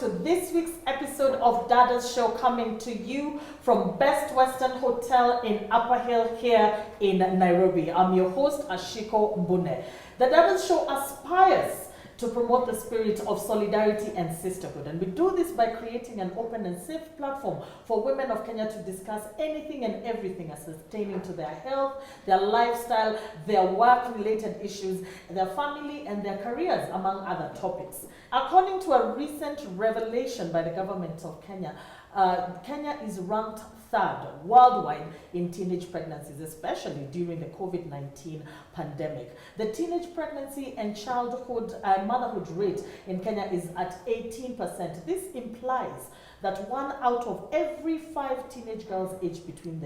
to this week's episode of Dadas Show, coming to you from Best Western Hotel in Upper Hill here in Nairobi. I'm your host, Ashiko Mbune. The Dadas Show aspires to promote the spirit of solidarity and sisterhood. And we do this by creating an open and safe platform for women of Kenya to discuss anything and everything as pertaining to their health, their lifestyle, their work-related issues, their family, and their careers, among other topics. According to a recent revelation by the government of Kenya, Kenya is ranked third worldwide in teenage pregnancies, especially during the COVID-19 pandemic. The teenage pregnancy and childhood motherhood rate in Kenya is at 18%. This implies that 1 out of every 5 teenage girls aged between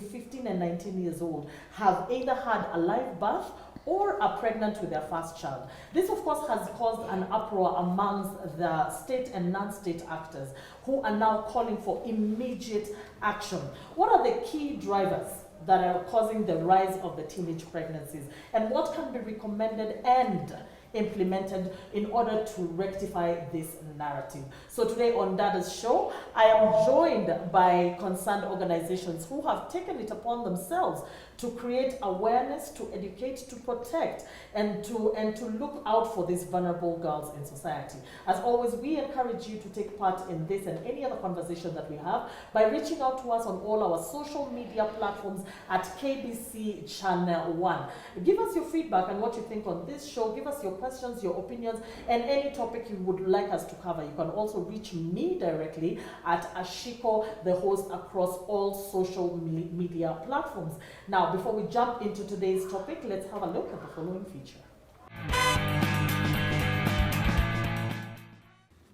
15 and 19 years old have either had a live birth or are pregnant with their first child. This, of course, has caused an uproar amongst the state and non-state actors who are now calling for immediate action. What are the key drivers that are causing the rise of the teenage pregnancies, and what can be recommended and implemented in order to rectify this narrative? So today on Dadas Show, I am joined by concerned organizations who have taken it upon themselves to create awareness, to educate, to protect, and to look out for these vulnerable girls in society. As always, we encourage you to take part in this and any other conversation that we have by reaching out to us on all our social media platforms at KBC Channel 1. Give us your feedback and what you think on this show. Give us your questions, your opinions, and any topic you would like us to cover. You can also reach me directly at Ashiko, the host, across all social media platforms. Now, before we jump into today's topic, let's have a look at the following feature.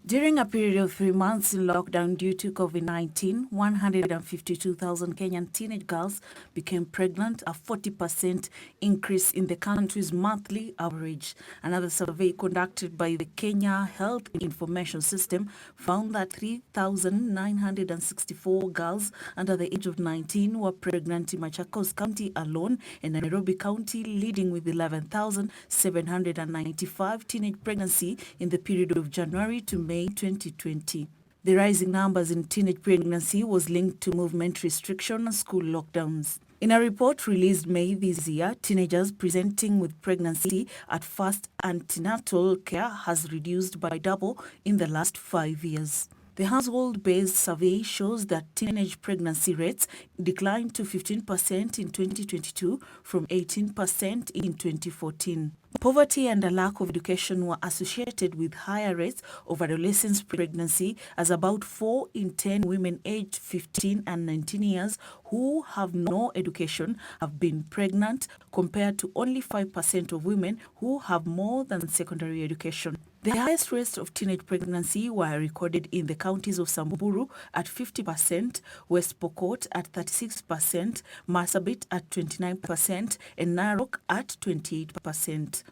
During a period of 3 months in lockdown due to COVID-19, 152,000 Kenyan teenage girls became pregnant, a 40% increase in the country's monthly average. Another survey conducted by the Kenya Health Information System found that 3,964 girls under the age of 19 were pregnant in Machakos County alone, and Nairobi County leading with 11,795 teenage pregnancy in the period of January to May 2020. The rising numbers in teenage pregnancy was linked to movement restriction and school lockdowns. In a report released May this year, teenagers presenting with pregnancy at first antenatal care has reduced by double in the last 5 years. The household-based survey shows that teenage pregnancy rates declined to 15% in 2022 from 18% in 2014. Poverty and a lack of education were associated with higher rates of adolescent pregnancy, as about 4 in 10 women aged 15 and 19 years who have no education have been pregnant, compared to only 5% of women who have more than secondary education. The highest rates of teenage pregnancy were recorded in the counties of Samburu at 50%, West Pokot at 36%, Marsabit at 29%, and Narok at 28%.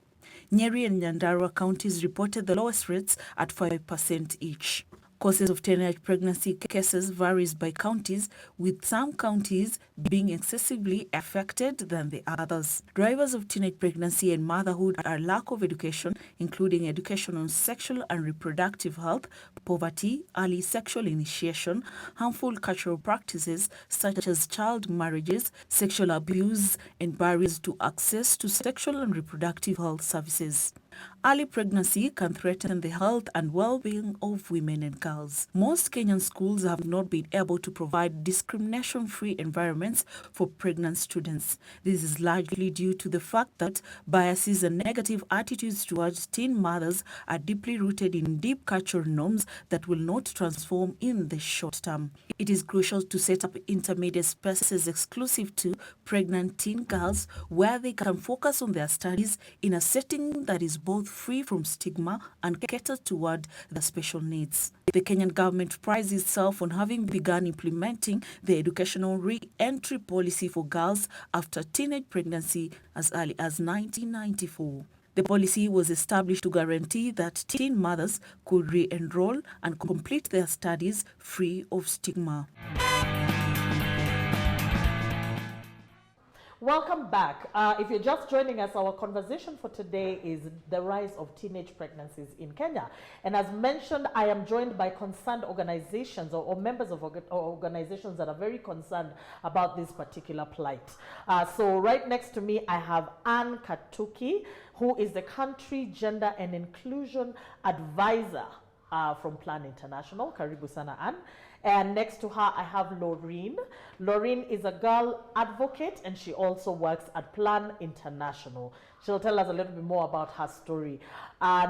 Nyeri and Nyandarua counties reported the lowest rates at 5% each. Causes of teenage pregnancy cases varies by counties, with some counties being excessively affected than the others. Drivers of teenage pregnancy and motherhood are lack of education, including education on sexual and reproductive health, poverty, early sexual initiation, harmful cultural practices such as child marriages, sexual abuse, and barriers to access to sexual and reproductive health services. Early pregnancy can threaten the health and well-being of women and girls. Most Kenyan schools have not been able to provide discrimination-free environments for pregnant students. This is largely due to the fact that biases and negative attitudes towards teen mothers are deeply rooted in deep cultural norms that will not transform in the short term. It is crucial to set up intermediate spaces exclusive to pregnant teen girls where they can focus on their studies in a setting that is both free from stigma and cater toward their special needs. The Kenyan government prides itself on having begun implementing the educational re-entry policy for girls after teenage pregnancy as early as 1994. The policy was established to guarantee that teen mothers could re-enroll and complete their studies free of stigma. Welcome back. If you're just joining us, our conversation for today is the rise of teenage pregnancies in Kenya. And as mentioned, I am joined by concerned organizations or members of organizations that are very concerned about this particular plight. So right next to me, I have Anne Katuki, who is the Country Gender and Inclusion Advisor from Plan International. Karibu sana, Anne. And next to her, I have Laureen. Laureen is a girl advocate, and she also works at Plan International. She'll tell us a little bit more about her story.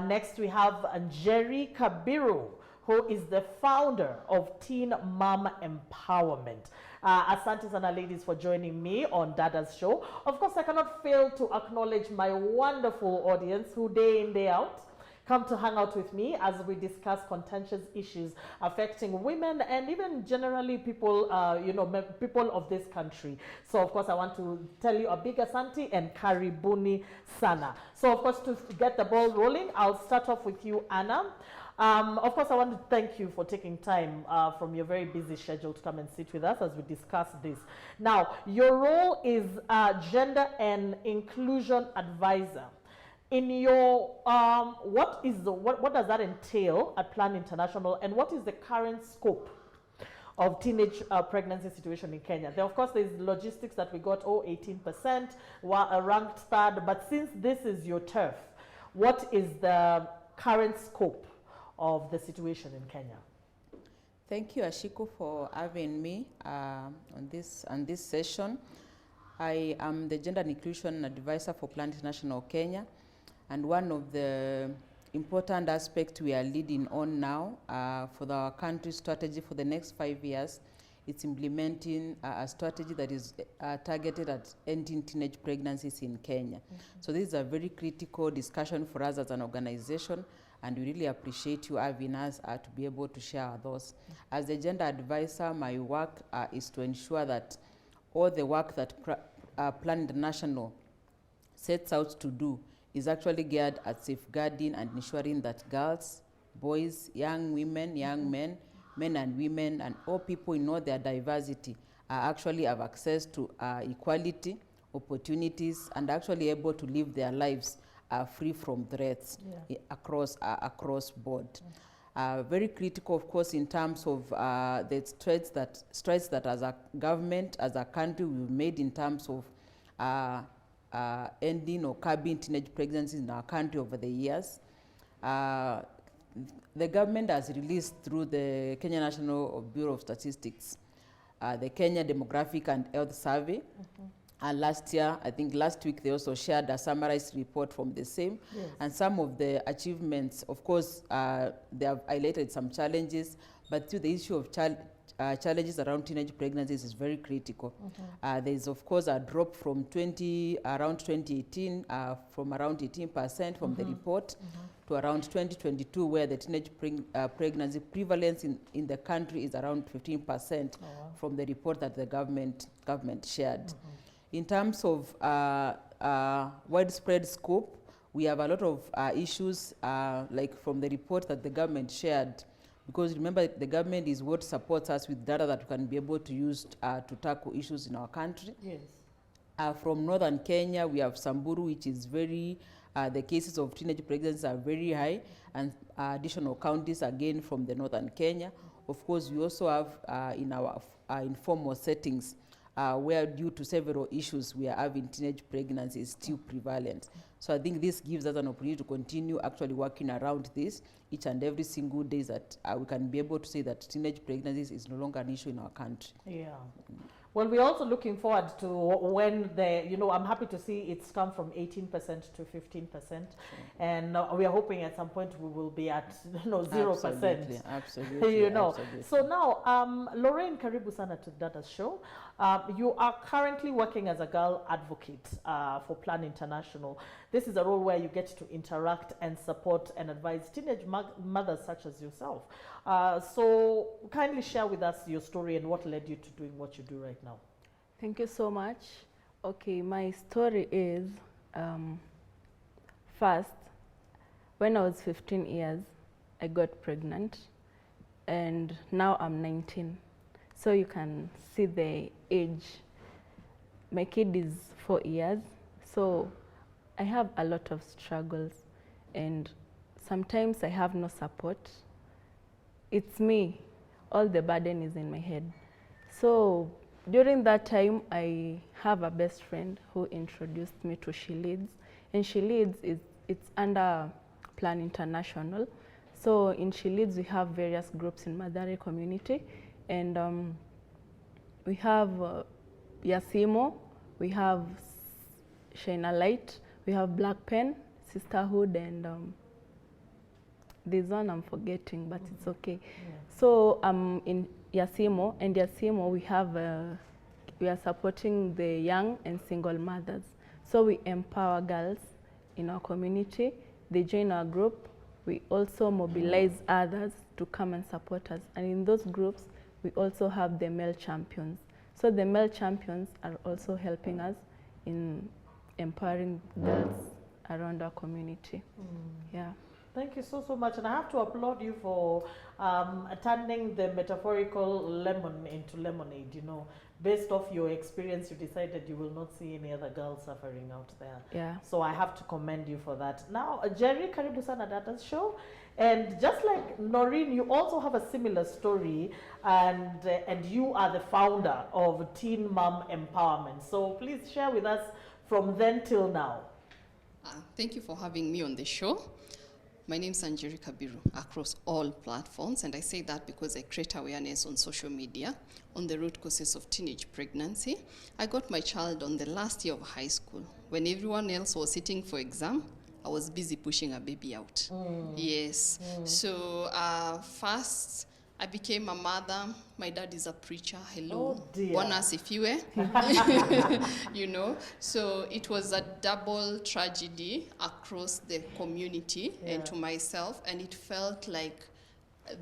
Next, we have Jerry Kabiru, who is the founder of Teen Mom Empowerment. Asante sana, ladies, for joining me on Dadas show. Of course, I cannot fail to acknowledge my wonderful audience who day in, day out come to hang out with me as we discuss contentious issues affecting women and even generally people, people of this country. So, of course, I want to tell you a big asante and karibuni sana. So, of course, to get the ball rolling, I'll start off with you, Anna. Of course, I want to thank you for taking time from your very busy schedule to come and sit with us as we discuss this. Now, your role is Gender and Inclusion Advisor. In your, what does that entail at Plan International, and what is the current scope of teenage pregnancy situation in Kenya? There, of course, there's logistics that we got, 18%, ranked third, but since this is your turf, what is the current scope of the situation in Kenya? Thank you, Ashiko, for having me on this session. I am the Gender and Inclusion Advisor for Plan International Kenya. And one of the important aspects we are leading on now for our country's strategy for the next 5 years, it's implementing a strategy that is targeted at ending teenage pregnancies in Kenya. Mm-hmm. So this is a very critical discussion for us as an organization, and we really appreciate you having us to be able to share our thoughts. Mm-hmm. As the gender advisor, my work is to ensure that all the work that Plan International sets out to do is actually geared at safeguarding and ensuring that girls, boys, young women, young men, men and women, and all people in all their diversity actually have access to equality, opportunities, and actually able to live their lives free from threats across board. Very critical, of course, in terms of the strides that as a government, as a country, we've made in terms of ending or curbing teenage pregnancies in our country over the years. The government has released through the Kenya National Bureau of Statistics the Kenya Demographic and Health Survey. Mm-hmm. Last year, I think last week, they also shared a summarized report from the same. Yes. And some of the achievements, of course, they have highlighted some challenges, but to the issue of challenges around teenage pregnancies is very critical. Mm-hmm. There is, of course, a drop from around 2018, from around 18% from the report to around 2022, where the teenage pregnancy prevalence in the country is around 15% from the report that the government shared. Mm-hmm. In terms of widespread scope, we have a lot of issues, like from the report that the government shared. Because remember, the government is what supports us with data that we can be able to use to tackle issues in our country. Yes. From northern Kenya, we have Samburu, which is very, the cases of teenage pregnancies are very high, and additional counties again from the northern Kenya. Of course, we also have in our informal settings, where due to several issues we are having teenage pregnancy is still prevalent. So I think this gives us an opportunity to continue actually working around this each and every single day, that we can be able to say that teenage pregnancies is no longer an issue in our country. Yeah. Well, we're also looking forward to when I'm happy to see it's come from 18% to 15%. Sure. And we are hoping at some point we will be at 0%. Absolutely. Absolutely. So now, Lorraine, karibu sana to Dadas show. You are currently working as a girl advocate for Plan International. This is a role where you get to interact and support and advise teenage mothers such as yourself. So kindly share with us your story and what led you to doing what you do right now. Thank you so much. Okay, my story is, first, when I was 15 years, I got pregnant, and now I'm 19. So you can see the age my kid is 4 years, so I have a lot of struggles, and sometimes I have no support. It's me. All the burden is in my head. So during that time, I have a best friend who introduced me to She Leads. And She Leads, it's under Plan International. So in She Leads, we have various groups in Mathare community. And we have Yasimo, we have Shine a Light, we have Black Pen, Sisterhood, and there's one I'm forgetting, but it's okay. Yeah. So in Yasimo, and Yasimo we are supporting the young and single mothers. So we empower girls in our community. They join our group. We also mobilize others to come and support us. And in those groups, we also have the male champions. So the male champions are also helping us in empowering girls around our community. Yeah. Thank you so much, and I have to applaud you for turning the metaphorical lemon into lemonade. You know, based off your experience, you decided you will not see any other girls suffering out there. Yeah. So I have to commend you for that. Now, Jerry, karibu sana Dadas show, and just like Noreen, you also have a similar story, and you are the founder of Teen Mom Empowerment. So please share with us from then till now. Thank you for having me on the show. My name is Anjeri Kabiru across all platforms, and I say that because I create awareness on social media on the root causes of teenage pregnancy. I got my child on the last year of high school. When everyone else was sitting for exam, I was busy pushing a baby out. Yes. So first, I became a mother. My dad is a preacher. Hello. Oh dear. Bwana asifiwe. You know, so it was a double tragedy across the community and to myself, and it felt like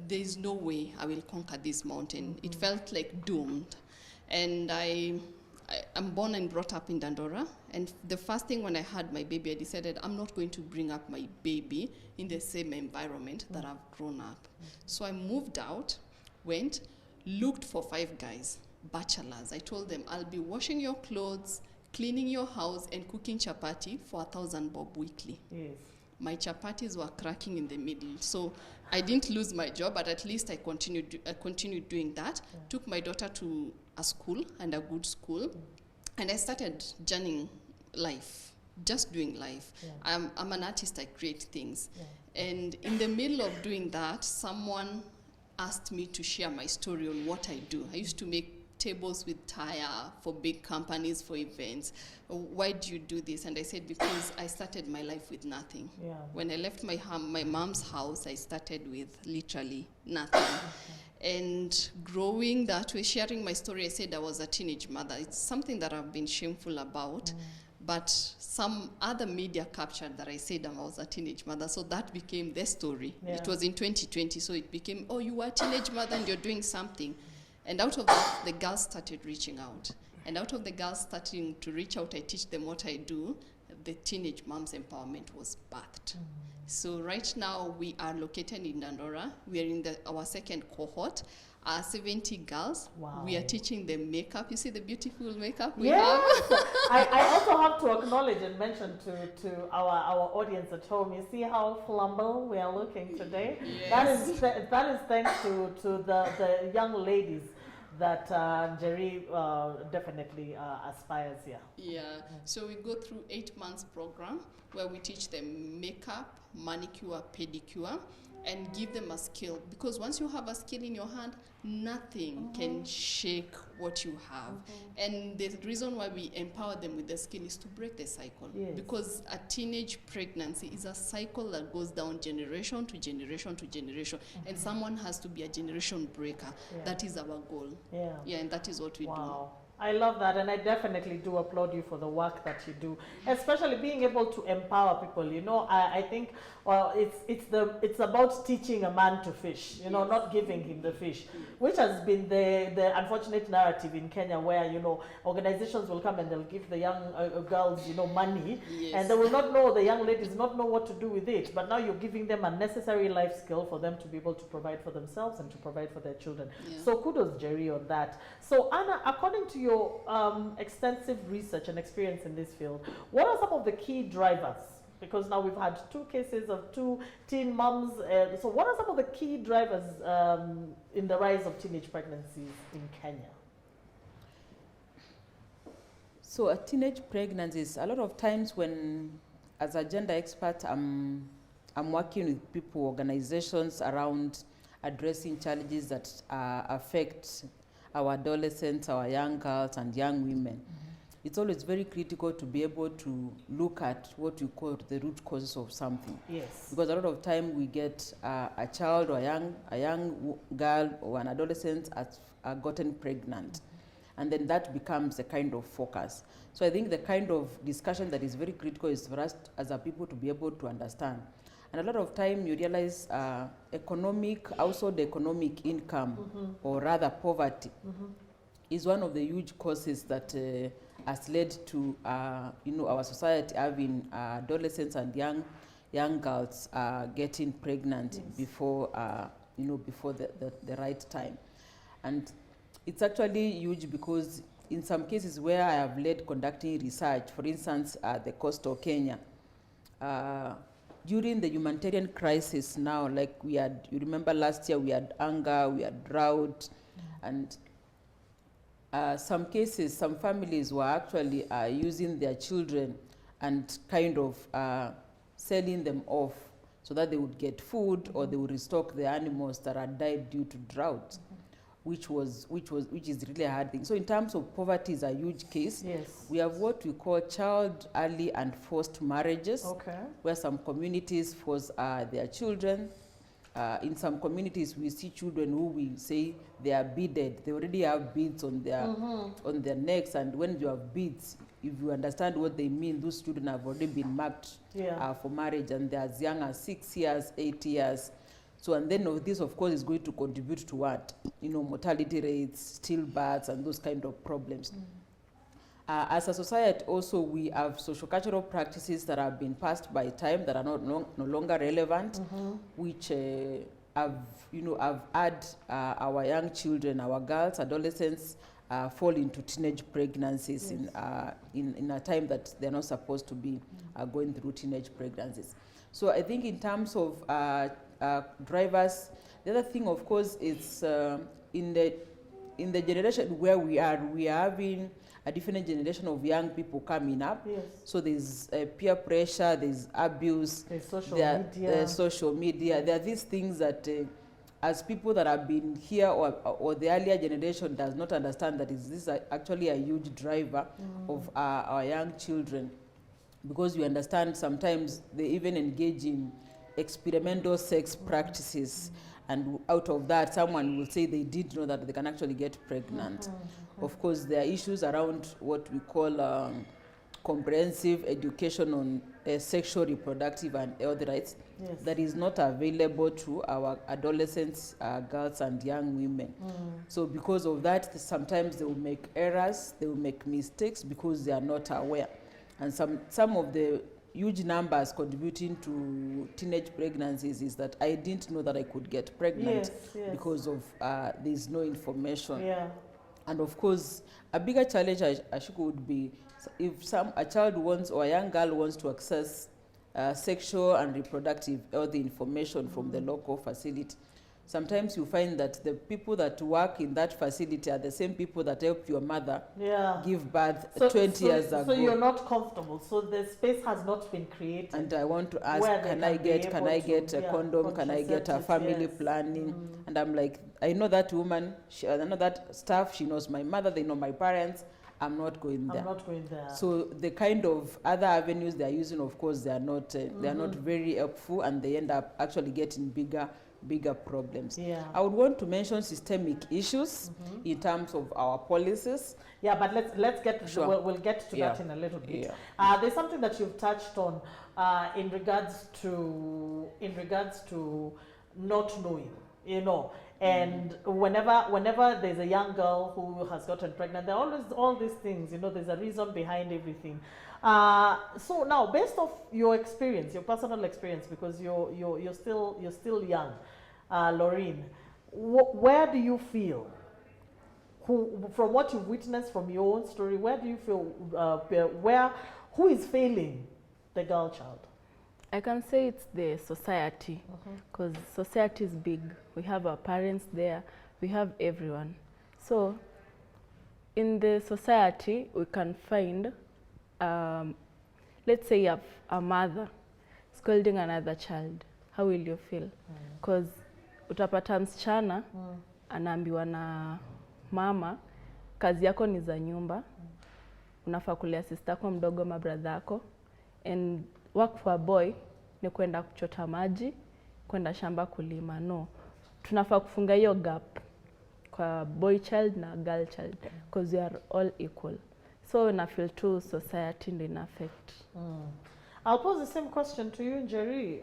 there's no way I will conquer this mountain. It felt like doomed. And I'm born and brought up in Dandora, and the first thing when I had my baby, I decided I'm not going to bring up my baby in the same environment that I've grown up. So I moved out, went, looked for 5 guys, bachelors. I told them, I'll be washing your clothes, cleaning your house, and cooking chapati for 1,000 bob weekly. Yes. My chapatis were cracking in the middle. So I didn't lose my job, but at least I continued doing that. Yeah. Took my daughter to a school, and a good school. And I started journeying life, just doing life. Yeah. I'm an artist, I create things. Yeah. And in the middle of doing that, someone asked me to share my story on what I do. I used to make tables with tire for big companies, for events. Why do you do this? And I said, because I started my life with nothing. Yeah. When I left my mom's house, I started with literally nothing. And growing that way, sharing my story, I said I was a teenage mother. It's something that I've been shameful about. But some other media captured that I said I was a teenage mother, so that became the story. Yeah. It was in 2020, so it became, oh, you are a teenage mother and you're doing something. And out of that, the girls started reaching out. And out of the girls starting to reach out, I teach them what I do. The Teenage Moms Empowerment was birthed. So right now, we are located in Dandora. We are in our second cohort. 70 girls. Wow. We are teaching them makeup. You see the beautiful makeup we have? I also have to acknowledge and mention to our audience at home, you see how flamboyant we are looking today? Yes. That is thanks to the young ladies that Jerry definitely aspires here. Yeah, so we go through 8 months program where we teach them makeup, manicure, pedicure, and give them a skill. Because once you have a skill in your hand, nothing can shake what you have. And the reason why we empower them with the skill is to break the cycle. Yes. Because a teenage pregnancy is a cycle that goes down generation to generation to generation. And someone has to be a generation breaker. Yeah. That is our goal. Yeah, and that is what we do. I love that, and I definitely do applaud you for the work that you do, especially being able to empower people. You know, I think it's about teaching a man to fish. You know, not giving him the fish, which has been the unfortunate narrative in Kenya, where organizations will come and they'll give the young girls money, and they will not know, the young ladies not know what to do with it. But now you're giving them a necessary life skill for them to be able to provide for themselves and to provide for their children. So kudos, Jerry, on that. So Anna, according to your extensive research and experience in this field, what are some of the key drivers? Because now we've had 2 cases of 2 teen moms. So what are some of the key drivers in the rise of teenage pregnancies in Kenya? So teenage pregnancies, a lot of times when, as a gender expert, I'm working with people, organizations around addressing challenges that affect our adolescents, our young girls and young women. It's always very critical to be able to look at what you call the root causes of something. Yes. Because a lot of time we get a child or a young girl or an adolescent has gotten pregnant. And then that becomes the kind of focus. So I think the kind of discussion that is very critical is for us as a people to be able to understand. And a lot of time you realize household economic income, or rather poverty, is one of the huge causes that has led to our society having adolescents and young girls getting pregnant before before the right time. And it's actually huge because in some cases where I have led conducting research, for instance, the coastal Kenya, during the humanitarian crisis now, like we had, you remember last year we had hunger, we had drought, and some cases, some families were actually using their children and kind of selling them off so that they would get food or they would restock the animals that had died due to drought. Which is really a hard thing. So in terms of poverty is a huge case. Yes. We have what we call child early and forced marriages, where some communities force their children. In some communities we see children who we say they are beaded. They already have beads on their necks, and when you have beads, if you understand what they mean, those children have already been marked for marriage, and they're as young as 6 years, 8 years. So, and then this, of course, is going to contribute to what? Mortality rates, stillbirths, and those kind of problems. As a society, also, we have social-cultural practices that have been passed by time that are no longer relevant, which have had our young children, our girls, adolescents, fall into teenage pregnancies in a time that they're not supposed to be going through teenage pregnancies. So I think in terms of drivers, the other thing, of course, is in the generation where we are having a different generation of young people coming up. Yes. So there's peer pressure, there's abuse, there's social media. There are these things that as people that have been here or the earlier generation does not understand that this is actually a huge driver of our young children, because we understand sometimes they even engage in experimental sex practices, and out of that someone will say they did know that they can actually get pregnant. Of course, there are issues around what we call comprehensive education on sexual, reproductive and health rights that is not available to our adolescents, girls and young women. So because of that, sometimes they will make errors, they will make mistakes because they are not aware. And some of the huge numbers contributing to teenage pregnancies is that I didn't know that I could get pregnant because of there's no information. And of course, a bigger challenge Ashiku would be if a child wants or a young girl wants to access sexual and reproductive health information from the local facility. Sometimes you find that the people that work in that facility are the same people that helped your mother give birth 20 years ago. So you're not comfortable. So the space has not been created. And I want to ask, can I get a condom? Can I get a family planning? And I'm like, I know that woman, I know that staff, she knows my mother, they know my parents. I'm not going there. So the kind of other avenues they are using, of course, they are not very helpful, and they end up actually getting bigger problems. I would want to mention systemic issues in terms of our policies. But let's get to we'll get to that in a little bit. There's something that you've touched on in regards to not knowing, and whenever there's a young girl who has gotten pregnant, there are always all these things, there's a reason behind everything. So now, based off your experience, your personal experience, because you're still young, Laureen, where do you feel who, from what you've witnessed from your own story, where do you feel, who is failing the girl child? I can say it's the society, because society is big. We have our parents there, we have everyone. So in the society, we can find, let's say you have a mother scolding another child. How will you feel? Because utapata msichana anaambiwa na mama, kazi yako ni za nyumba, unafaa kulea sister yako mdogo, mabrother yako, and work for a boy ni kwenda kuchota maji, kwenda shamba kulima. No, tunafaa kufunga hiyo gap kwa boy child na girl child, because we are all equal. So na feel too society ndio ina affect. I'll pose the same question to you, Jerry.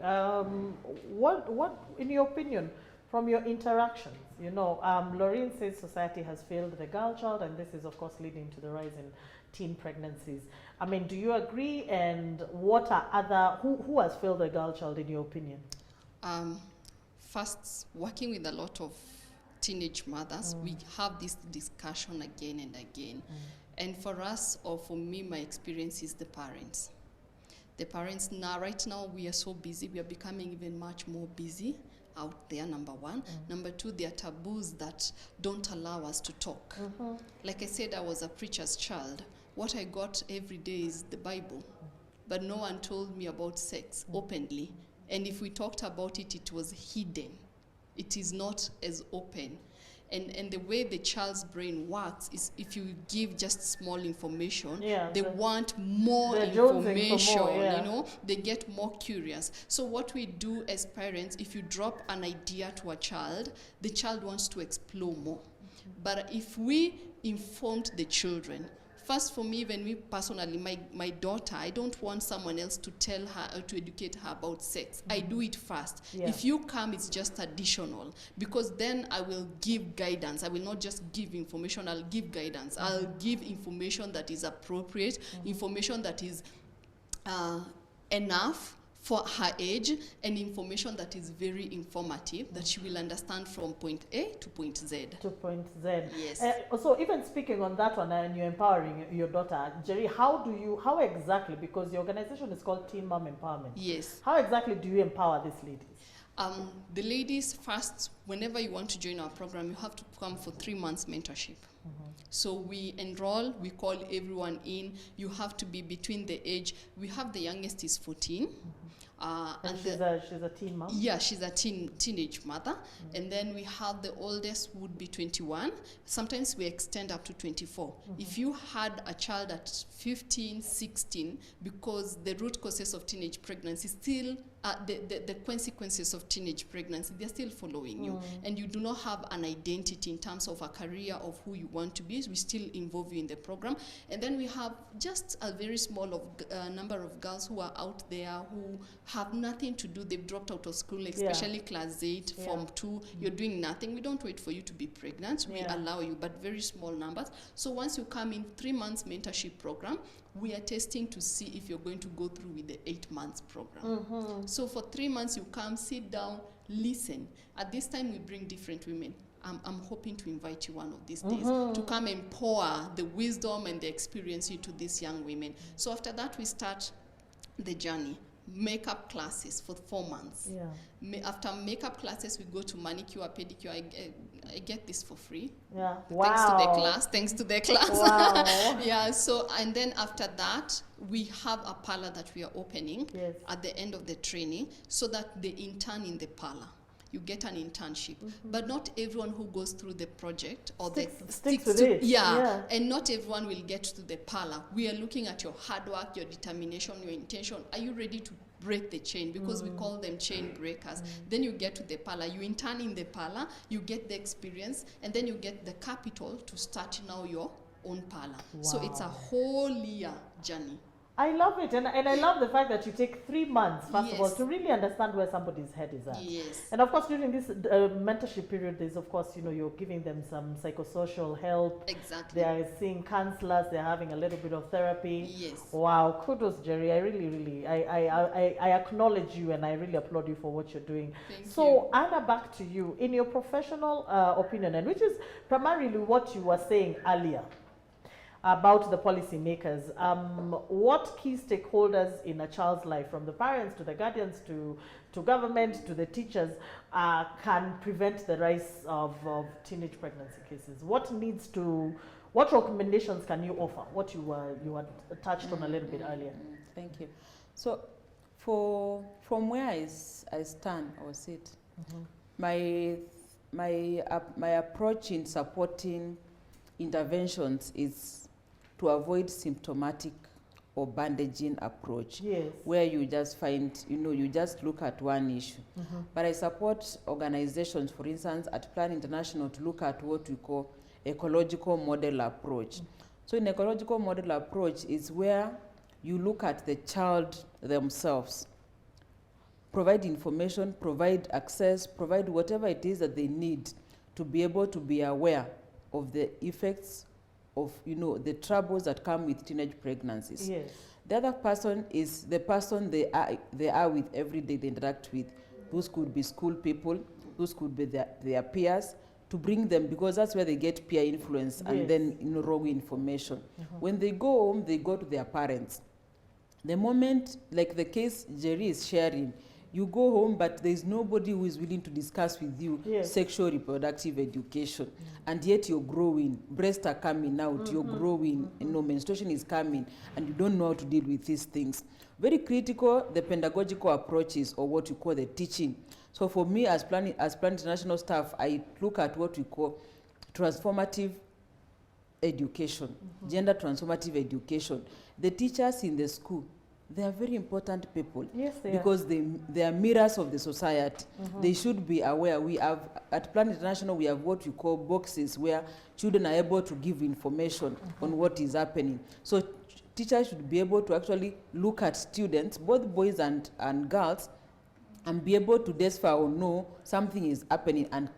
What, in your opinion, from your interactions, you know, Laureen says society has failed the girl child, and this is, of course, leading to the rise in teen pregnancies. I mean, do you agree? And what are who has failed the girl child, in your opinion? First, working with a lot of teenage mothers, we have this discussion again and again. And for us, or for me, my experience is the parents. The parents now, right now, we are so busy. We are becoming even much more busy out there, number one. Number two, there are taboos that don't allow us to talk. Like I said, I was a preacher's child. What I got every day is the Bible. But no one told me about sex openly. And if we talked about it, it was hidden. It is not as open. And the way the child's brain works is if you give just small information, they want more information, you know, they get more curious. So what we do as parents, if you drop an idea to a child, the child wants to explore more. But if we informed the children, first, for me, even me personally, my daughter, I don't want someone else to tell her or to educate her about sex. I do it first. If you come, it's just additional, because then I will give guidance. I will not just give information, I'll give guidance. I'll give information that is appropriate, information that is enough for her age, and information that is very informative, that she will understand from point A to point Z. To point Z. Yes. So even speaking on that one, and you're empowering your daughter, Jerry, how exactly, because the organization is called Teen Mom Empowerment. Yes. How exactly do you empower these ladies? The ladies, first, whenever you want to join our program, you have to come for 3 months mentorship. So we enroll, we call everyone in. You have to be between the age, we have the youngest is 14. And she's a teen mom? Yeah, she's a teenage mother. And then we have the oldest would be 21. Sometimes we extend up to 24. If you had a child at 15, 16, because the root causes of teenage pregnancy still, the consequences of teenage pregnancy, they're still following you. And you do not have an identity in terms of a career of who you want to be. We still involve you in the program. And then we have just a very small number of girls who are out there who have nothing to do. They've dropped out of school, especially class 8, form 2. You're doing nothing. We don't wait for you to be pregnant. We allow you, but very small numbers. So once you come in 3 months mentorship program, we are testing to see if you're going to go through with the 8 months program. So for 3 months, you come, sit down, listen. At this time, we bring different women. I'm hoping to invite you one of these days to come and pour the wisdom and the experience into these young women. So after that, we start the journey. Makeup classes for 4 months. After makeup classes, we go to manicure, pedicure. I get this for free. Thanks to the class. Wow. So, and then after that, we have a parlor that we are opening at the end of the training, so that the intern in the parlor, you get an internship. But not everyone who goes through the project or sticks with it. And not everyone will get to the parlor. We are looking at your hard work, your determination, your intention. Are you ready to break the chain? Because we call them chain breakers. Then you get to the parlor, you intern in the parlor, you get the experience, and then you get the capital to start now your own parlor. So it's a whole year journey. I love it, and I love the fact that you take 3 months, first of all, Yes. to really understand where somebody's head is at. Yes. And of course, during this mentorship period, there's of course, you're giving them some psychosocial help. Exactly. They are seeing counselors. They're having a little bit of therapy. Yes. Wow, kudos, Jerry. I really, I acknowledge you, and I really applaud you for what you're doing. Thank So, you. Anna, back to you. In your professional opinion, and which is primarily what you were saying earlier about the policymakers, what key stakeholders in a child's life, from the parents to the guardians to government to the teachers, can prevent the rise of teenage pregnancy cases? What recommendations can you offer? What you had touched on a little bit earlier. Thank you. So, from where I stand or sit, my approach in supporting interventions is to avoid symptomatic or bandaging approach, Yes. where you just find, you just look at one issue. But I support organizations, for instance, at Plan International, to look at what we call ecological model approach. So in ecological model approach is where you look at the child themselves, provide information, provide access, provide whatever it is that they need to be able to be aware of the effects of, the troubles that come with teenage pregnancies. Yes. The other person is the person they are with every day, they interact with. Those could be school people, those could be their peers, to bring them, because that's where they get peer influence and then wrong information. When they go home, they go to their parents. The moment, like the case Jerry is sharing, you go home, but there's nobody who is willing to discuss with you sexual reproductive education. And yet you're growing, breasts are coming out, you're growing, menstruation is coming, and you don't know how to deal with these things. Very critical, the pedagogical approaches, or what you call the teaching. So for me, as Plan International staff, I look at what we call transformative education, gender transformative education. The teachers in the school, they are very important people. Yes, they because they are mirrors of the society. They should be aware. We have, at Plan International, we have what we call boxes where children are able to give information on what is happening. So teachers should be able to actually look at students, both boys and girls, and be able to decipher or know something is happening, and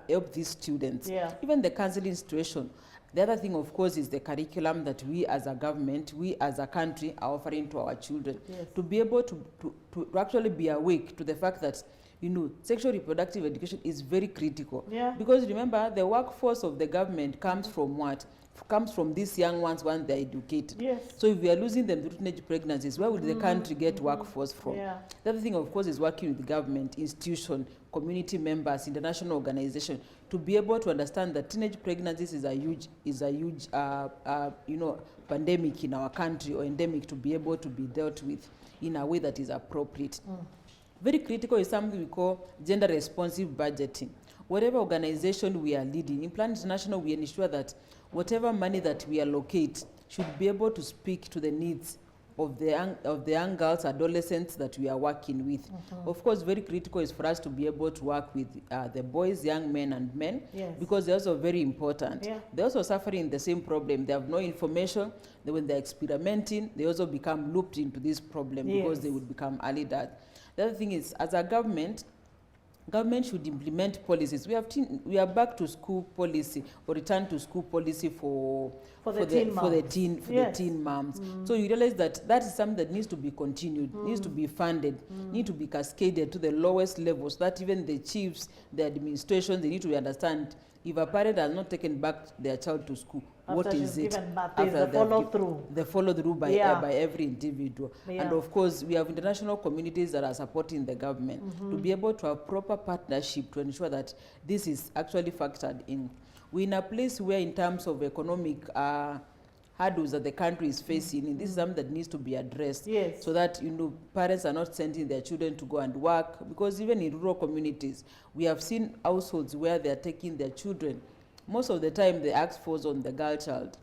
help these students. Yeah. Even the counseling situation. The other thing, of course, is the curriculum that we as a government, we as a country are offering to our children. Yes. To be able to actually be awake to the fact that, sexual reproductive education is very critical. Yeah. Because remember, the workforce of the government comes from what? Comes from these young ones once they're educated. Yes. So if we are losing them to teenage pregnancies, where would the country get workforce from? Yeah. The other thing, of course, is working with government, institution, community members, international organization, to be able to understand that teenage pregnancies is a huge pandemic in our country, or endemic, to be able to be dealt with in a way that is appropriate. Very critical is something we call gender responsive budgeting. Whatever organization we are leading, in Plan International, we ensure that whatever money that we allocate should be able to speak to the needs of the young girls, adolescents that we are working with. Of course, very critical is for us to be able to work with the boys, young men and men, because they're also very important. Yeah. They're also suffering the same problem. They have no information. When they're experimenting, they also become looped into this problem because they would become early death. The other thing is, as a government should implement policies. We are back to school policy, or return to school policy for the teen moms. So you realize that is something that needs to be continued, needs to be funded, need to be cascaded to the lowest levels, so that even the chiefs, the administration, they need to understand, if a parent has not taken back their child to school, what is it? After the follow-through. The follow-through by every individual. And of course, we have international communities that are supporting the government to be able to have proper partnership to ensure that this is actually factored in. We're in a place where, in terms of economic hurdles that the country is facing, and this is something that needs to be addressed, so that parents are not sending their children to go and work, because even in rural communities, we have seen households where they are taking their children. Most of the time, the axe falls on the girl child.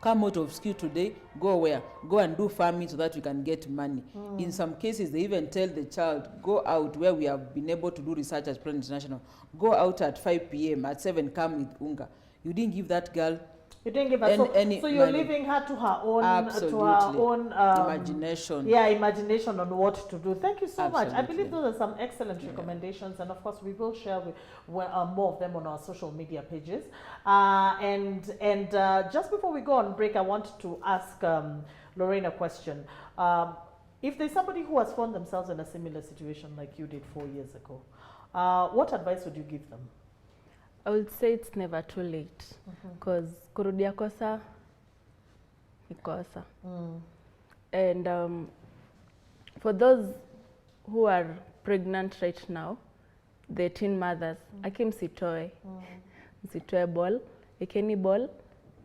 Come out of school today, go where? Go and do farming so that we can get money. In some cases, they even tell the child, go out, where we have been able to do research at Plan International, go out at 5 p.m., at 7 come with unga. You didn't give that girl You didn't give her. So you're money. leaving her to her own, Absolutely. Imagination. Yeah, imagination on what to do. Thank you so Absolutely. much. I believe those are some excellent recommendations, and of course we will share with more of them on our social media pages. And just before we go on break, I want to ask Lorraine a question. If there's somebody who has found themselves in a similar situation like you did 4 years ago, what advice would you give them? I would say it's never too late because kurudia kosa ni kosa. And for those who are pregnant right now, the teen mothers, aki msitoe. Msitoe ball, ekeni ball,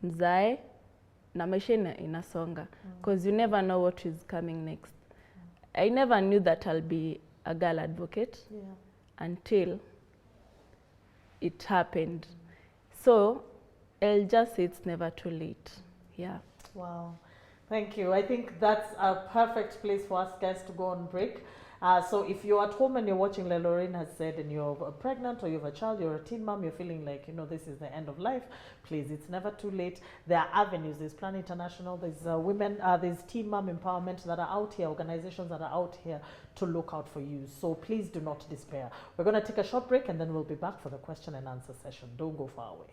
mzae, na maisha inasonga. Because you never know what is coming next. I never knew that I'll be a girl advocate until it happened. So I'll just say it's never too late. Yeah. Wow. Thank you. I think that's a perfect place for us guys to go on break. So if you're at home and you're watching, like Lorraine has said, and you're pregnant or you have a child, you're a teen mom, you're feeling like, this is the end of life, please, it's never too late. There are avenues. There's Plan International, there's there's teen mom empowerment that are out here, organizations that are out here to look out for you. So please do not despair. We're going to take a short break and then we'll be back for the question and answer session. Don't go far away.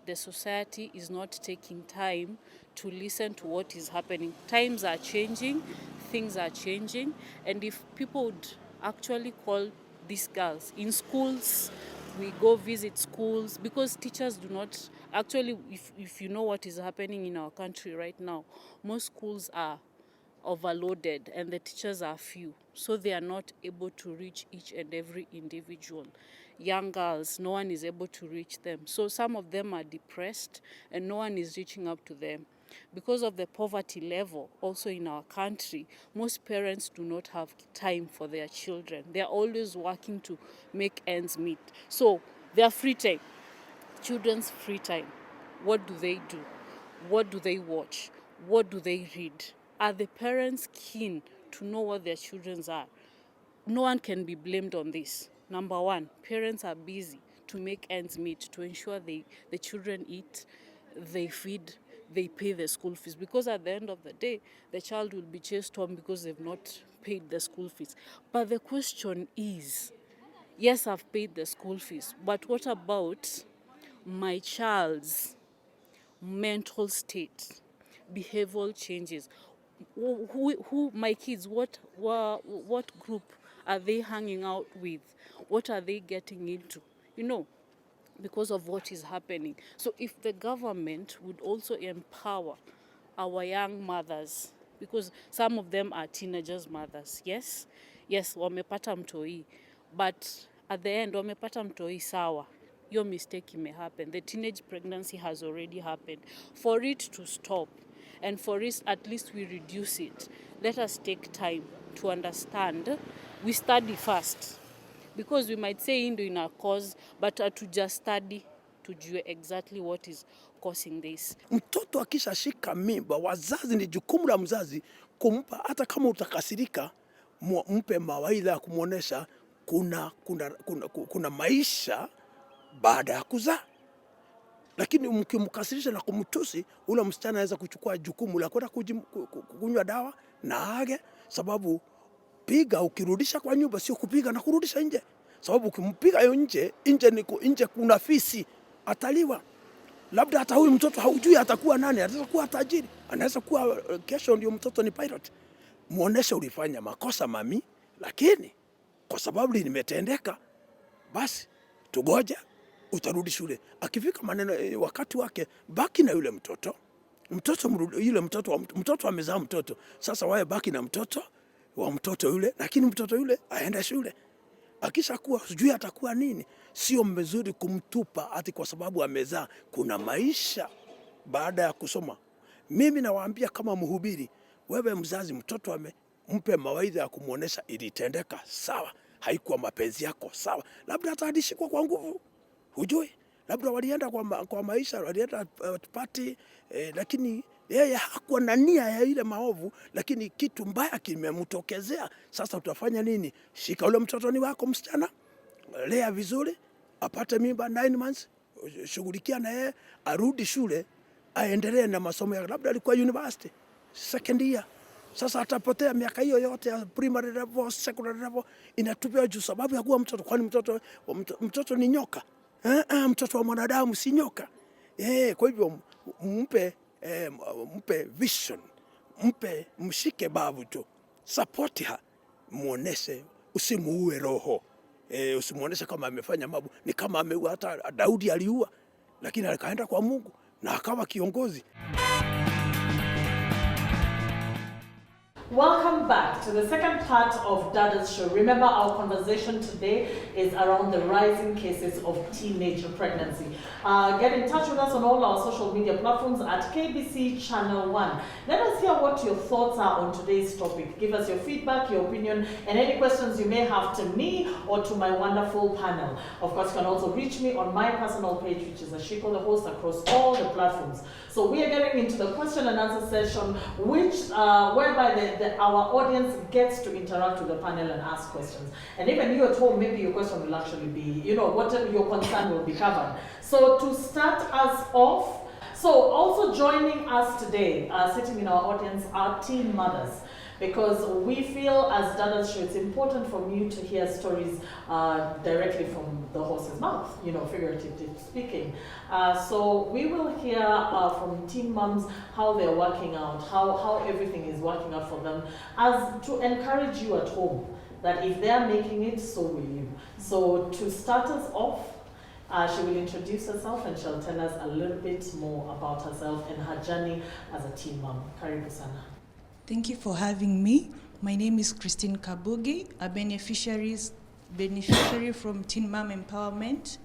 The society is not taking time to listen to what is happening. Times are changing, things are changing, and if people would actually call these girls in schools, we go visit schools, because teachers do not actually, if you know what is happening in our country right now, most schools are overloaded and the teachers are few, so they are not able to reach each and every individual. Young girls, no one is able to reach them, so some of them are depressed and no one is reaching up to them. Because of the poverty level also in our country, most parents do not have time for their children. They are always working to make ends meet. So their free time, children's free time, what do they do? What do they watch? What do they read? Are the parents keen to know what their children are? No one can be blamed on this. Number one, parents are busy to make ends meet, to ensure the children eat, they feed, they pay the school fees. Because at the end of the day, the child will be chased home because they've not paid the school fees. But the question is, yes, I've paid the school fees, but what about my child's mental state, behavioral changes? Who my kids, what group are they hanging out with? What are they getting into? Because of what is happening. So if the government would also empower our young mothers, because some of them are teenagers mothers, yes, wamepata mtoi, but at the end wamepata mtoi sawa, your mistake may happen. The teenage pregnancy has already happened. For it to stop, and for it at least we reduce it, let us take time to understand. We study first, because we might say ndio ina cause, but hatuja study tujue exactly what is causing this. Mtoto akishashika mimba, wazazi, ni jukumu la mzazi kumpa, hata kama utakasirika, mpe mawaidha, kumuonesha kuna maisha baada ya kuzaa. Lakini mkimkasirisha na kumtusi, ule msichana anaweza kuchukua jukumu la kwenda kunywa dawa na age, sababu piga ukirudisha kwa nyumba sio kupiga na kurudisha nje. sababu ukimpiga hiyo nje nje kuna fisi, ataliwa. Labda hata huyu mtoto haujui atakuwa nani, anaweza kuwa tajiri, anaweza kuwa kesho ndio mtoto ni pilot. Muoneshe ulifanya makosa mami, lakini kwa sababu limetendeka, basi tugoja, utarudi shule. Akifika maneno wakati wake, baki na yule mtoto. Yule mtoto amezaa mtoto. Sasa wewe baki na mtoto wa mtoto yule, lakini mtoto yule aende shule. Akisha kuwa sijui atakuwa nini, sio mzuri kumtupa ati kwa sababu amezaa. Kuna maisha baada ya kusoma. Mimi nawaambia kama mhubiri, wewe mzazi, mtoto mpe mawaidha ya kumuonesha ilitendeka sawa, haikuwa mapenzi yako sawa. Labda atadishikwa kwa nguvu, hujui. Labda walienda kwa maisha, walienda party, lakini yeye hakuwa na nia ya ile maovu, lakini kitu mbaya kimemtokezea. Sasa utafanya nini? Shika ule mtoto ni wako msichana, lea vizuri, apate mimba 9 months, shughulikia na yeye, arudi shule, aendelee na masomo yake. Labda alikuwa university second year. Sasa atapotea miaka hiyo yote ya primary level, secondary level, inatupia juu sababu ya kuwa mtoto. Kwani mtoto ni nyoka? Mtoto wa mwanadamu si nyoka. Kwa hivyo mpe vision, mshike babu tu, support her, muoneshe, usimuue roho. Usimuoneshe kama amefanya mambo, ni kama ameua. Hata Daudi aliua, lakini akaenda kwa Mungu na akawa kiongozi. Welcome back to the second part of Dadas show. Remember, our conversation today is around the rising cases of teenage pregnancy. Get in touch with us on all our social media platforms at KBC Channel 1. Let us hear what your thoughts are on today's topic. Give us your feedback, your opinion, and any questions you may have to me or to my wonderful panel. Of course, you can also reach me on my personal page, which is Ashiko, the host, across all the platforms. So we are getting into the question and answer session, whereby our audience gets to interact with the panel and ask questions. And even you at home, maybe your question will actually be, what your concern will be covered. So to start us off, so also joining us today, sitting in our audience, are teen mothers. Because we feel as Dadas show, it's important for you to hear stories directly from the horse's mouth, figuratively speaking. So we will hear from teen moms how they're working out, how everything is working out for them, as to encourage you at home that if they're making it, so will you. So to start us off, she will introduce herself and she'll tell us a little bit more about herself and her journey as a teen mom. Karibu sana. Thank you for having me. My name is Christine Kabugi, a beneficiary from Teen Mom Empowerment.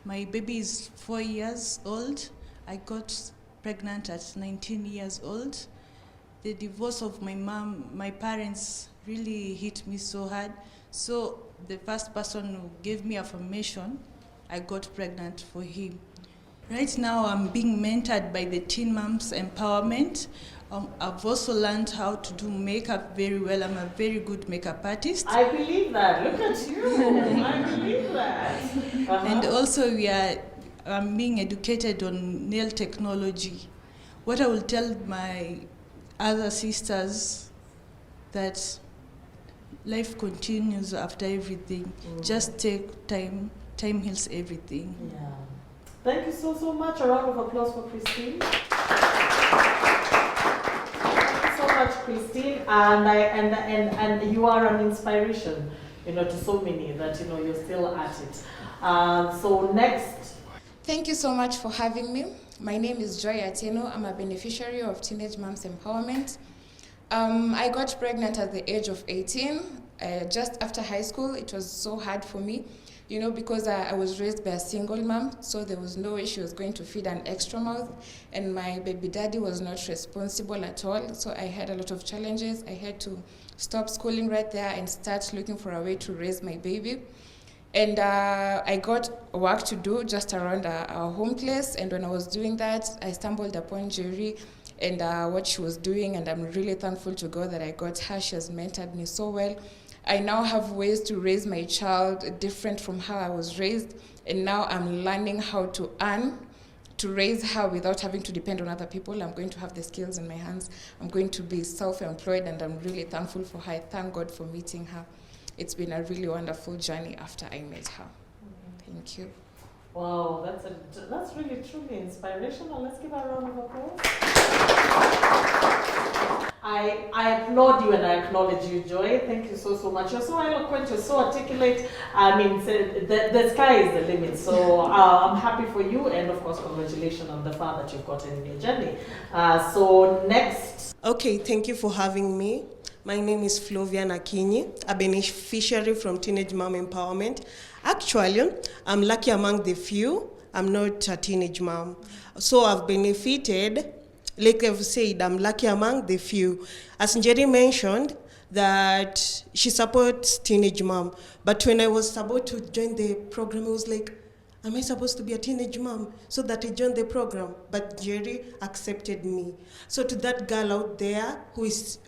My baby is 4 years old. I got pregnant at 19 years old. The divorce of my parents really hit me so hard. So the first person who gave me affirmation, I got pregnant for him. Right now I'm being mentored by the Teen Moms Empowerment. I've also learned how to do makeup very well. I'm a very good makeup artist. I believe that. Look at you. I believe that. And also I'm being educated on nail technology. What I will tell my other sisters, that life continues after everything. Just take time. Time heals everything. Yeah. Thank you so much. A round of applause for Christine. Christine, and you are an inspiration, to so many that you're still at it. So next. Thank you so much for having me. My name is Joy Ateno. I'm a beneficiary of Teenage Moms Empowerment. I got pregnant at the age of 18, just after high school. It was so hard for me, because I was raised by a single mom, so there was no way she was going to feed an extra mouth, and my baby daddy was not responsible at all, so I had a lot of challenges. I had to stop schooling right there and start looking for a way to raise my baby. And I got work to do just around our home place, and when I was doing that, I stumbled upon Jerry and what she was doing, and I'm really thankful to God that I got her. She has mentored me so well. I now have ways to raise my child different from how I was raised, and now I'm learning how to earn to raise her without having to depend on other people. I'm going to have the skills in my hands. I'm going to be self-employed, and I'm really thankful for her. I thank God for meeting her. it's been a really wonderful journey after I met her. Thank you. Wow, that's really truly inspirational. Let's give her a round of applause. I applaud you and I acknowledge you, Joy. Thank you so much. You're so eloquent, you're so articulate. I mean, the sky is the limit. So I'm happy for you, and of course, congratulations on the far that you've gotten in your journey. So next. Okay, thank you for having me. My name is Flovian Akinyi, a beneficiary from Teenage Mom Empowerment. Actually, I'm lucky among the few. I'm not a teenage mom. So I've benefited, like I've said, I'm lucky among the few. As Njeri mentioned, that she supports teenage mom. But when I was about to join the program, I was like, am I supposed to be a teenage mom? So that I joined the program. But Jerry accepted me. So to that girl out there who is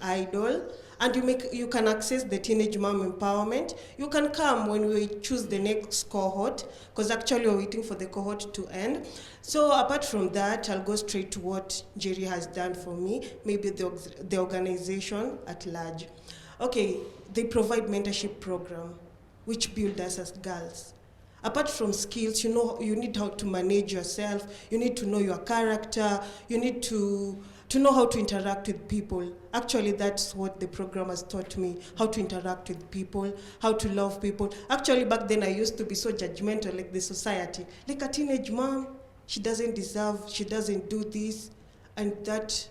idle, and you can access the Teenage Mom Empowerment, you can come when we choose the next cohort, because actually we're waiting for the cohort to end. So apart from that, I'll go straight to what Jerry has done for me, maybe the organization at large. Okay, they provide mentorship program, which build us as girls. Apart from skills, you need how to manage yourself, you need to know your character, you need to know how to interact with people. Actually, that's what the program has taught me, how to interact with people, how to love people. Actually, back then I used to be so judgmental, like the society. Like a teenage mom, she doesn't deserve, she doesn't do this, and that,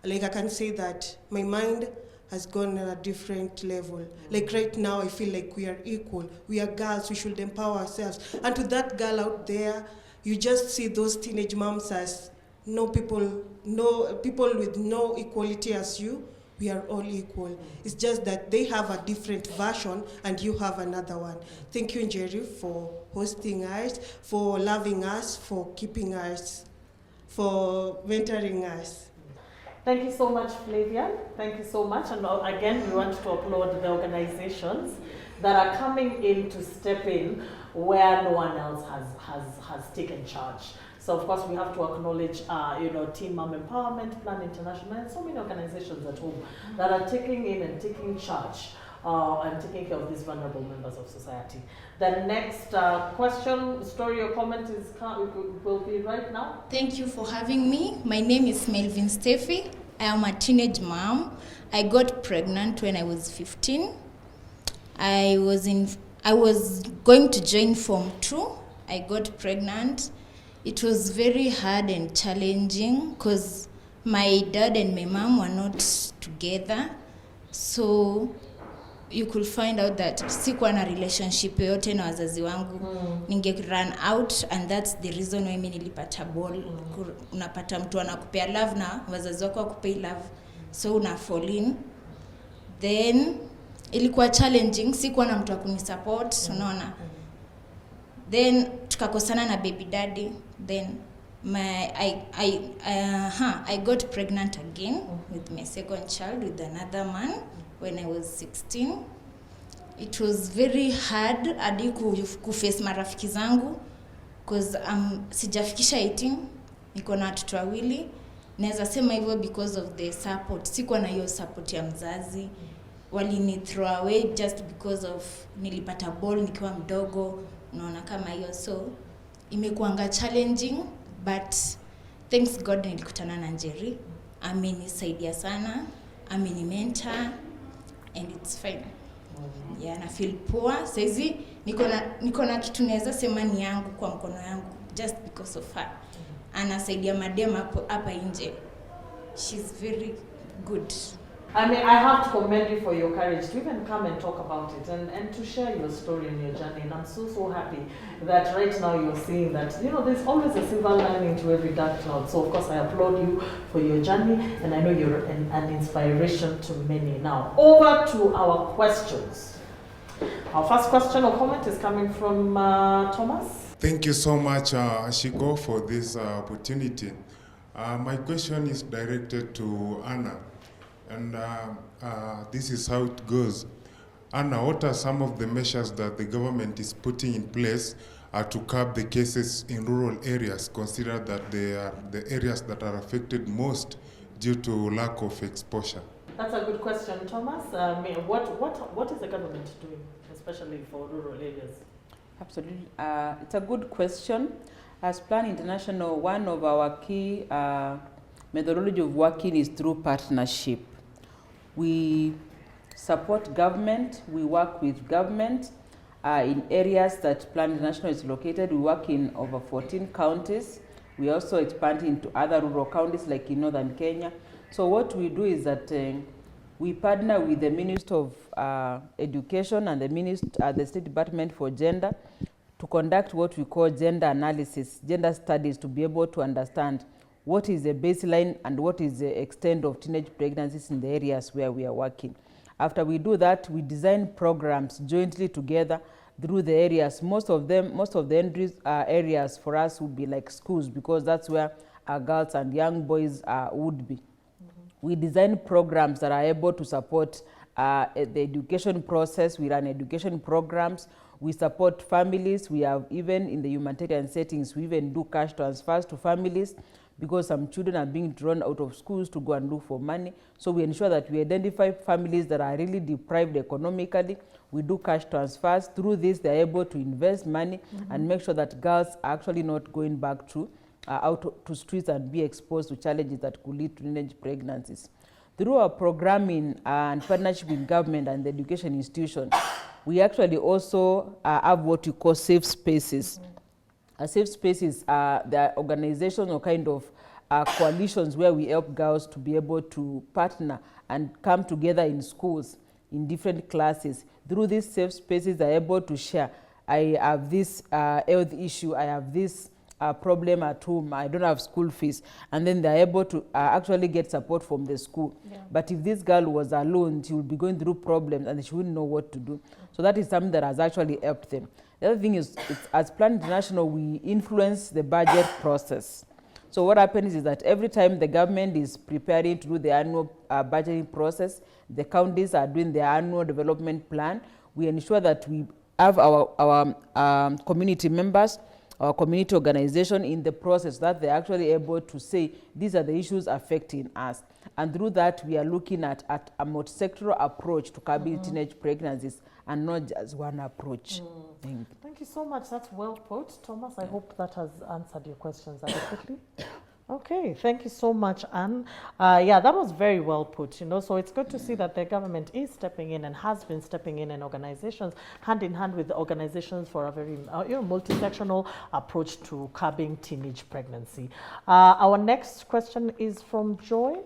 like I can say that my mind has gone on a different level. Like right now, I feel like we are equal. We are girls, we should empower ourselves. And to that girl out there, you just see those teenage moms as no people with no equality as you. We are all equal. It's just that they have a different version and you have another one. Thank you, Njeri, for hosting us, for loving us, for keeping us, for mentoring us. Thank you so much, Flavian. Thank you so much. And again, we want to applaud the organizations that are coming in to step in where no one else has taken charge. So of course we have to acknowledge, Teen Mom Empowerment, Plan International, and so many organizations at home that are taking in and taking charge and taking care of these vulnerable members of society. The next question, story, or comment will be right now. Thank you for having me. My name is Melvin Steffi. I am a teenage mom. I got pregnant when I was 15. I was going to join Form 2. I got pregnant. It was very hard and challenging because my dad and my mom were not together. So you could find out that sikuwa na relationship yote na wazazi wangu. Ninge run out, and that's the reason why mimi nilipata ball. Unapata mtu anakupea love na wazazi wako wakupei love. So una fall in. Then ilikuwa challenging, sikuwa na mtu wa kunisupport, unaona. Then tukakosana na baby daddy. Then I got pregnant again with my second child with another man when I was 16. It was very hard hadi kuface marafiki zangu because sijafikisha 18, niko na watoto wawili. Naweza sema hivyo because of the support. Sikuwa na hiyo support ya mzazi. Walini throw away just because of nilipata ball nikiwa mdogo, unaona kama hiyo. So imekuanga challenging, but thanks God nilikutana na Njeri. Amenisaidia sana, amenimentor, and it's fine. Yeah, na feel poor. Saizi niko na kitu naweza sema ni yangu kwa mkono yangu just because of her. Anasaidia madem hapa nje. She's very good. I mean, I have to commend you for your courage to even come and talk about it and to share your story and your journey. And I'm so happy that right now you're seeing that, there's always a silver lining to every dark cloud. So of course I applaud you for your journey, and I know you're an inspiration to many. Now, over to our questions. Our first question or comment is coming from Thomas. Thank you so much, Ashiko, for this opportunity. My question is directed to Anna. And this is how it goes. Anna, what are some of the measures that the government is putting in place to curb the cases in rural areas, consider that they are the areas that are affected most due to lack of exposure? That's a good question, Thomas. What is the government doing, especially for rural areas? Absolutely. It's a good question. As Plan International, one of our key methodology of working is through partnership. We support government, we work with government in areas that Plan International is located. We work in over 14 counties. We also expand into other rural counties like in northern Kenya. So what we do is that we partner with the Ministry of Education and the State Department for Gender to conduct what we call gender analysis, gender studies, to be able to understand what is the baseline and what is the extent of teenage pregnancies in the areas where we are working. After we do that, we design programs jointly together through the areas. Most of the areas for us would be like schools, because that's where our girls and young boys would be. We design programs that are able to support the education process. We run education programs. We support families. We have, even in the humanitarian settings, we even do cash transfers to families, because some children are being drawn out of schools to go and look for money. So we ensure that we identify families that are really deprived economically. We do cash transfers. Through this, they're able to invest money and make sure that girls are actually not going back to out to streets and be exposed to challenges that could lead to teenage pregnancies. Through our programming and partnership with government and the education institution, we actually also have what we call safe spaces. Safe spaces are the organizations or kind of coalitions where we help girls to be able to partner and come together in schools, in different classes. Through these safe spaces, they're able to share, I have this health issue, I have this problem at home, I don't have school fees, and then they're able to actually get support from the school. Yeah. But if this girl was alone, she would be going through problems and she wouldn't know what to do. So that is something that has actually helped them. The other thing is, as Plan International, we influence the budget process. So what happens is that every time the government is preparing to do the annual budgeting process, the counties are doing their annual development plan, we ensure that we have our community members, our community organization in the process, that they're actually able to say, these are the issues affecting us. And through that, we are looking at a multi-sectoral approach to curbing teenage pregnancies, and not just one approach. Thank you so much. That's well put, Thomas. I hope that has answered your questions adequately. Okay, thank you so much, Anne. Yeah, that was very well put, so it's good to see that the government is stepping in and has been stepping in, and organizations, hand in hand with the organizations, for a very multi-sectional approach to curbing teenage pregnancy. Our next question is from Joy.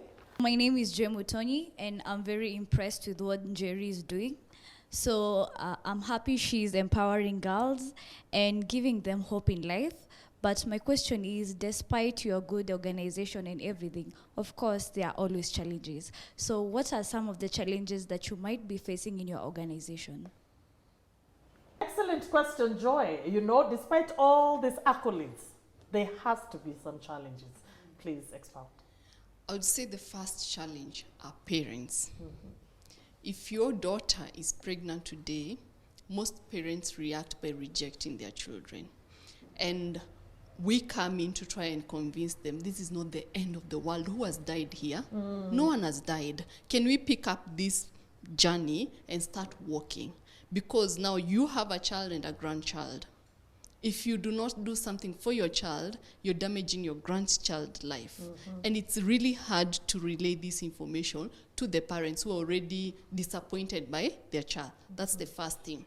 My name is Joy Mutoni, and I'm very impressed with what Jerry is doing. So I'm happy she's empowering girls and giving them hope in life. But my question is, despite your good organization and everything, of course, there are always challenges. So what are some of the challenges that you might be facing in your organization? Excellent question, Joy. Despite all these accolades, there has to be some challenges. Please expound. I would say the first challenge are parents. If your daughter is pregnant today, most parents react by rejecting their children. And we come in to try and convince them this is not the end of the world. Who has died here? No one has died. Can we pick up this journey and start walking? Because now you have a child and a grandchild. If you do not do something for your child, you're damaging your grandchild's life. And it's really hard to relay this information to the parents who are already disappointed by their child. That's the first thing.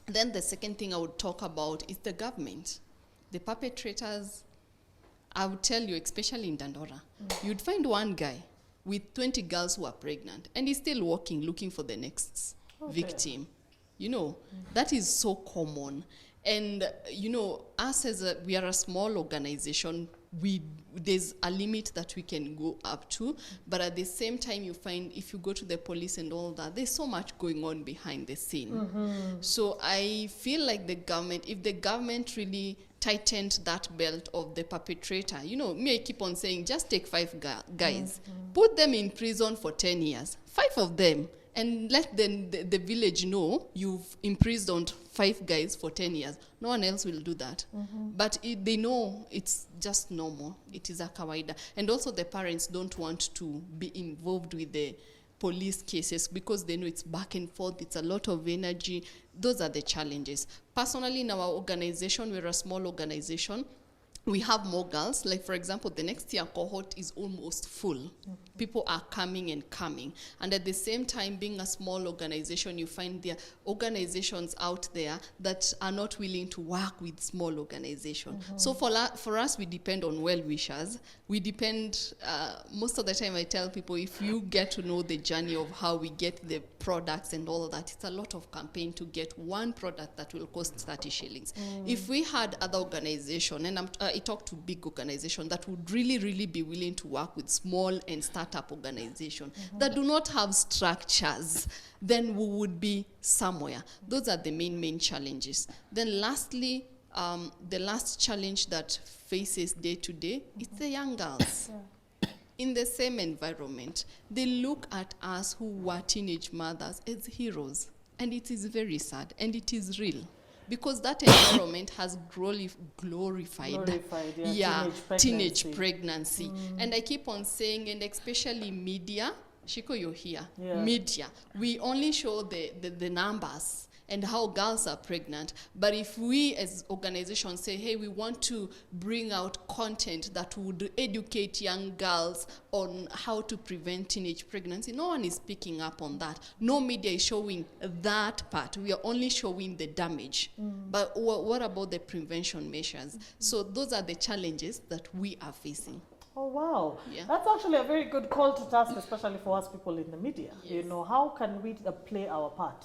Then the second thing I would talk about is the government. The perpetrators, I would tell you, especially in Dandora, you'd find one guy with 20 girls who are pregnant, and he's still walking, looking for the next victim. That is so common. And, us we are a small organization, there's a limit that we can go up to, but at the same time, you find if you go to the police and all that, there's so much going on behind the scene. So I feel like if the government really tightened that belt of the perpetrator, I keep on saying, just take 5 guys, put them in prison for 10 years, 5 of them, and let the village know you've imprisoned 5 guys for 10 years. No one else will do that. But they know it's just normal. It is a kawaida. And also the parents don't want to be involved with the police cases because they know it's back and forth, it's a lot of energy. Those are the challenges. Personally, in our organization, we're a small organization. We have more girls. Like, for example, the next year cohort is almost full. People are coming and coming. And at the same time, being a small organization, you find there are organizations out there that are not willing to work with small organizations. So for us, we depend on well-wishers. We depend, most of the time I tell people, if you get to know the journey of how we get the products and all that, it's a lot of campaign to get one product that will cost 30 shillings. If we had other organizations, and I talk to big organizations that would really, really be willing to work with small and startup organizations that do not have structures, then we would be somewhere. Those are the main challenges. Then lastly, the last challenge that faces day to day is the young girls. In the same environment, they look at us who were teenage mothers as heroes. And it is very sad, and it is real. Because that environment has glorified teenage pregnancy. And I keep on saying, and especially media, Shiko, you're here, media, we only show the numbers and how girls are pregnant. But if we as organizations say, hey, we want to bring out content that would educate young girls on how to prevent teenage pregnancy, no one is picking up on that. No media is showing that part. We are only showing the damage. But what about the prevention measures? So those are the challenges that we are facing. Oh, wow. Yeah. That's actually a very good call to task, especially for us people in the media. Yes. You know, how can we play our part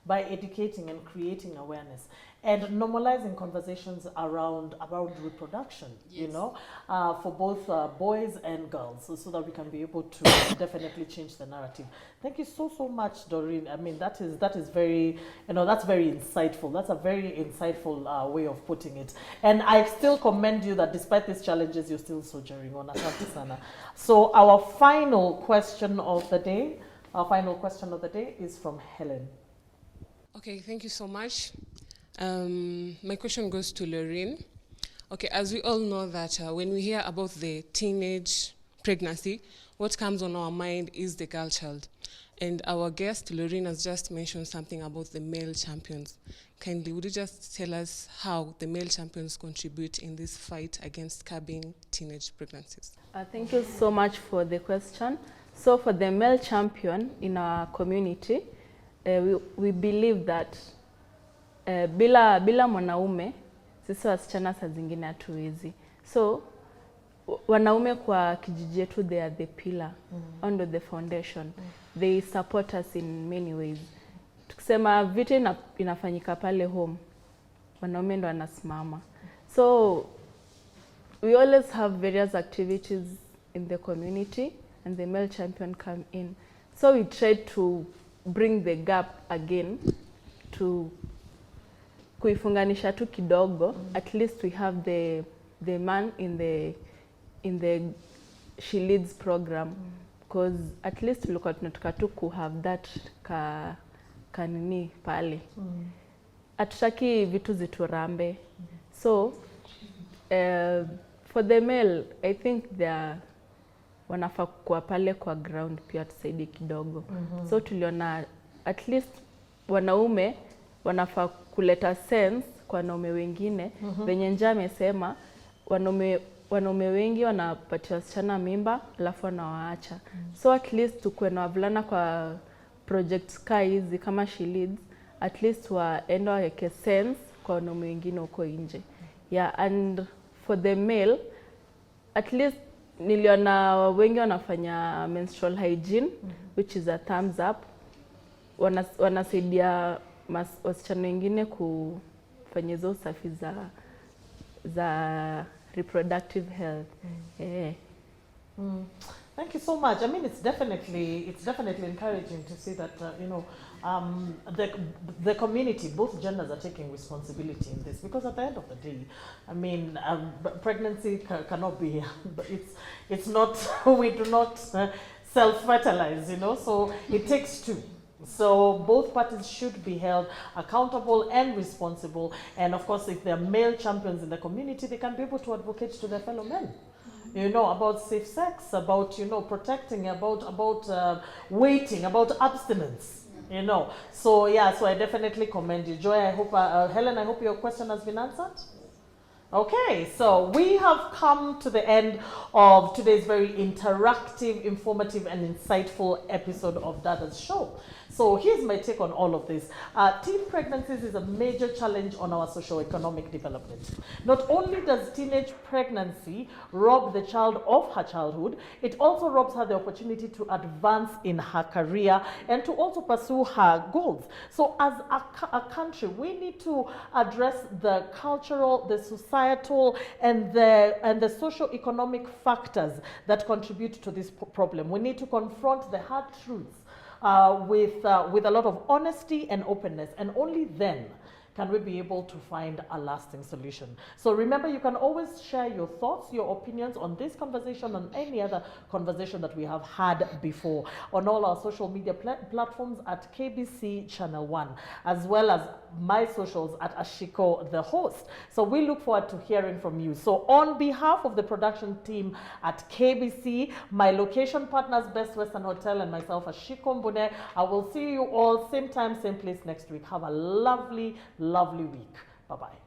by educating and creating awareness and normalizing conversations around reproduction, you know, for both boys and girls, so that we can be able to definitely change the narrative. Thank you so much, Doreen. I mean, that is very, you know, that's very insightful. That's a very insightful way of putting it. And I still commend you that despite these challenges, you're still soldiering on. Asante sana. So our final question of the day is from Helen. Okay, thank you so much. My question goes to Lorraine. Okay, as we all know that when we hear about the teenage pregnancy, what comes on our mind is the girl child. And our guest, Lorraine, has just mentioned something about the male champions. Kindly, would you just tell us how the male champions contribute in this fight against curbing teenage pregnancies? Thank you so much for the question. So for the male champion in our community, we believe that bila mwanaume sisi wasichana saa zingine hatuwezi. So wanaume kwa kijiji yetu, they are the pillar, under the foundation. They support us in many ways. Tukisema vitu inafanyika pale home, wanaume ndo wanasimama. So we always have various activities in the community and the male champion come in. So we try to bring the gap again to kuifunganisha tu kidogo. At least we have the man in the She Leads program, because at least tulikuwa tunataka tu ku have that kanini pale. Hatutaki vitu ziturambe. So for the male, I think wanafaa kuwa pale kwa ground pia tusaidie kidogo. So tuliona at least wanaume wanafaa kuleta sense kwa wanaume wengine. Venye Njaa amesema wanaume wengi wanapatia wasichana mimba alafu wanawaacha. So at least tukue na wavulana kwa projects hizi kama She Leads, at least waende waweke sense kwa wanaume wengine huko nje. Yeah, and for the male, at least niliona wengi wanafanya menstrual hygiene, which is a thumbs up. Wanasaidia wasichana wengine kufanya hizo usafi za reproductive health. Thank you so much. I mean, it's definitely encouraging to see that you know, the community, both genders, are taking responsibility in this, because at the end of the day, I mean, pregnancy cannot be, it's not, we do not self-fertilize, you know, so it takes two. So both parties should be held accountable and responsible. And of course, if there are male champions in the community, they can be able to advocate to their fellow men. you know, about safe sex, about, you know, protecting, about waiting, about abstinence. You know, so yeah, so I definitely commend you. Joy, I hope, Helen, I hope your question has been answered. Okay, so we have come to the end of today's very interactive, informative, and insightful episode of Dadas Show. So here's my take on all of this. Teen pregnancies is a major challenge on our socio-economic development. Not only does teenage pregnancy rob the child of her childhood, it also robs her the opportunity to advance in her career and to also pursue her goals. So as a country, we need to address the cultural, the societal, and the socio-economic factors that contribute to this problem. We need to confront the hard truths with a lot of honesty and openness, and only then can we be able to find a lasting solution. So remember, you can always share your thoughts, your opinions on this conversation and any other conversation that we have had before on all our social media platforms at KBC Channel 1, as well as my socials at Ashiko, the host. So we look forward to hearing from you. So on behalf of the production team at KBC, my location partners, Best Western Hotel, and myself, Ashiko Mbune, I will see you all same time, same place next week. Have a lovely week. Bye-bye.